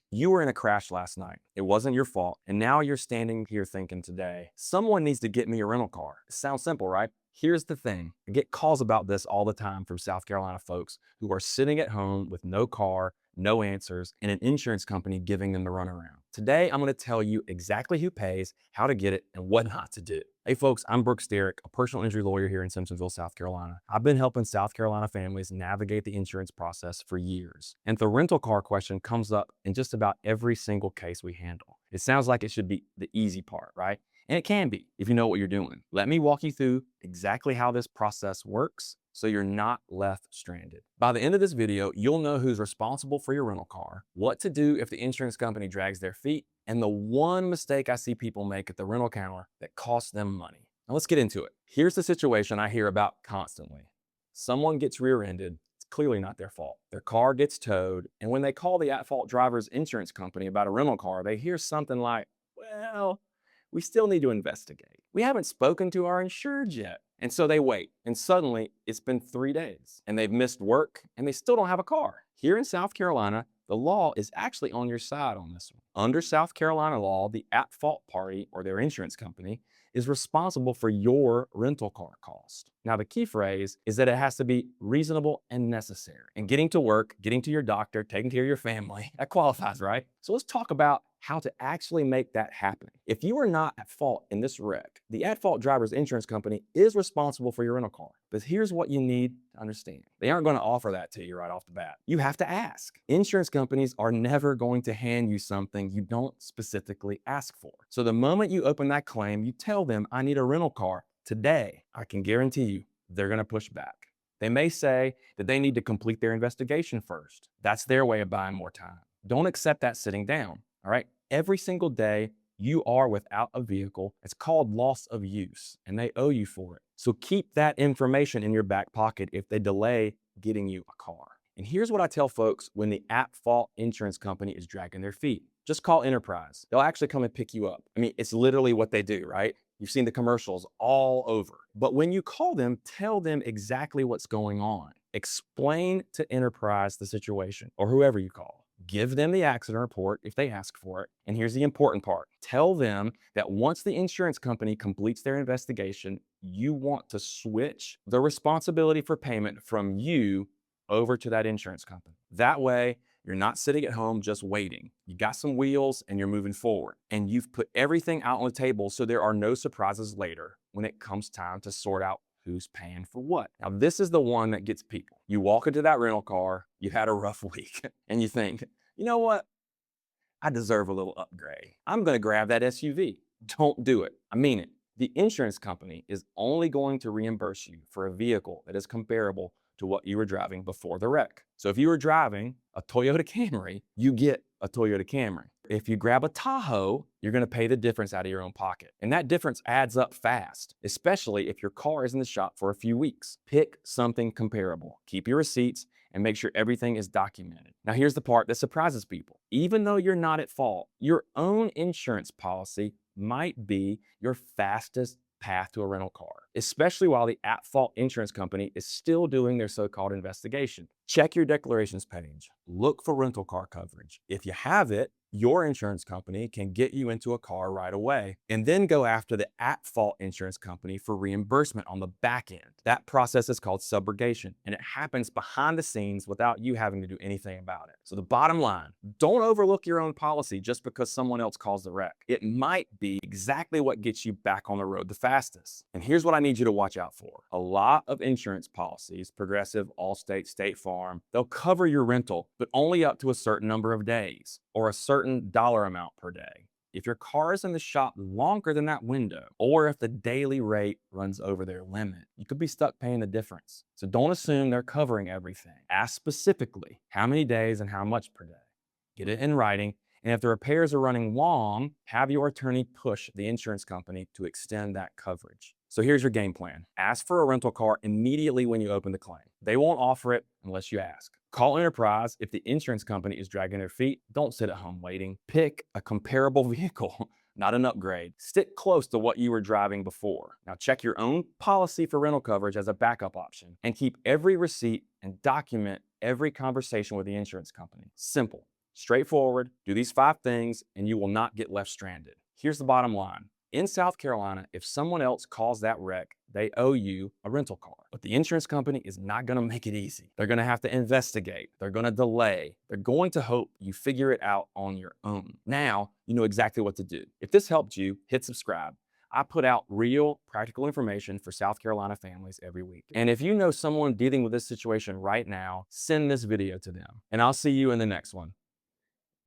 You were in a crash last night. It wasn't your fault. And now you're standing here thinking today, someone needs to get me a rental car. It sounds simple, right? Here's the thing. I get calls about this all the time from South Carolina folks who are sitting at home with no car, no answers, and an insurance company giving them the runaround. Today, I'm going to tell you exactly who pays, how to get it, and what not to do. Hey folks, I'm Derrick, a personal injury lawyer here in Simpsonville, South Carolina. I've been helping South Carolina families navigate the insurance process for years. And the rental car question comes up in just about every single case we handle. It sounds like it should be the easy part, right? And it can be if you know what you're doing. Let me walk you through exactly how this process works so you're not left stranded. By the end of this video, you'll know who's responsible for your rental car, what to do if the insurance company drags their feet, and the one mistake I see people make at the rental counter that costs them money. Now let's get into it. Here's the situation I hear about constantly. Someone gets rear-ended. It's clearly not their fault. Their car gets towed, and when they call the at-fault driver's insurance company about a rental car, they hear something like, well, we still need to investigate. We haven't spoken to our insured yet. And so they wait, and suddenly it's been 3 days, and they've missed work, and they still don't have a car. Here in South Carolina, the law is actually on your side on this one. Under South Carolina law, the at-fault party, or their insurance company, is responsible for your rental car cost. Now, the key phrase is that it has to be reasonable and necessary. And getting to work, getting to your doctor, taking care of your family, that qualifies, right? So let's talk about how to actually make that happen. If you are not at fault in this wreck, the at-fault driver's insurance company is responsible for your rental car. But here's what you need to understand. They aren't going to offer that to you right off the bat. You have to ask. Insurance companies are never going to hand you something you don't specifically ask for. So the moment you open that claim, you tell them, I need a rental car today. I can guarantee you they're going to push back. They may say that they need to complete their investigation first. That's their way of buying more time. Don't accept that sitting down. All right. Every single day you are without a vehicle, it's called loss of use, and they owe you for it. So keep that information in your back pocket if they delay getting you a car. And here's what I tell folks when the at-fault insurance company is dragging their feet. Just call Enterprise. They'll actually come and pick you up. I mean, it's literally what they do, right? You've seen the commercials all over. But when you call them, tell them exactly what's going on. Explain to Enterprise the situation, or whoever you call. Give them the accident report if they ask for it. And here's the important part. Tell them that once the insurance company completes their investigation, you want to switch the responsibility for payment from you over to that insurance company. That way, you're not sitting at home just waiting. You got some wheels and you're moving forward. And you've put everything out on the table so there are no surprises later when it comes time to sort out who's paying for what. Now, this is the one that gets people. You walk into that rental car, you've had a rough week, and you think, you know what? I deserve a little upgrade. I'm going to grab that SUV. Don't do it. I mean it. The insurance company is only going to reimburse you for a vehicle that is comparable to what you were driving before the wreck. So if you were driving a Toyota Camry, you get a Toyota Camry. If you grab a Tahoe, you're going to pay the difference out of your own pocket. And that difference adds up fast, especially if your car is in the shop for a few weeks. Pick something comparable. Keep your receipts and make sure everything is documented. Now, here's the part that surprises people. Even though you're not at fault, your own insurance policy might be your fastest path to a rental car, especially while the at-fault insurance company is still doing their so-called investigation. Check your declarations page. Look for rental car coverage. If you have it, your insurance company can get you into a car right away and then go after the at-fault insurance company for reimbursement on the back end. That process is called subrogation, and it happens behind the scenes without you having to do anything about it. So the bottom line, don't overlook your own policy just because someone else caused the wreck. It might be exactly what gets you back on the road the fastest. And here's what I need you to watch out for. A lot of insurance policies, Progressive, Allstate, State Farm, they'll cover your rental, but only up to a certain number of days or a certain dollar amount per day. If your car is in the shop longer than that window, or if the daily rate runs over their limit, you could be stuck paying the difference. So don't assume they're covering everything. Ask specifically how many days and how much per day. Get it in writing. And if the repairs are running long, have your attorney push the insurance company to extend that coverage. So here's your game plan. Ask for a rental car immediately when you open the claim. They won't offer it unless you ask. Call Enterprise if the insurance company is dragging their feet. Don't sit at home waiting. Pick a comparable vehicle, not an upgrade. Stick close to what you were driving before. Now check your own policy for rental coverage as a backup option and keep every receipt and document every conversation with the insurance company. Simple. Straightforward, do these 5 things and you will not get left stranded. Here's the bottom line. In South Carolina, if someone else caused that wreck, they owe you a rental car. But the insurance company is not gonna make it easy. They're gonna have to investigate. They're gonna delay. They're going to hope you figure it out on your own. Now, you know exactly what to do. If this helped you, hit subscribe. I put out real, practical information for South Carolina families every week. And if you know someone dealing with this situation right now, send this video to them. And I'll see you in the next one.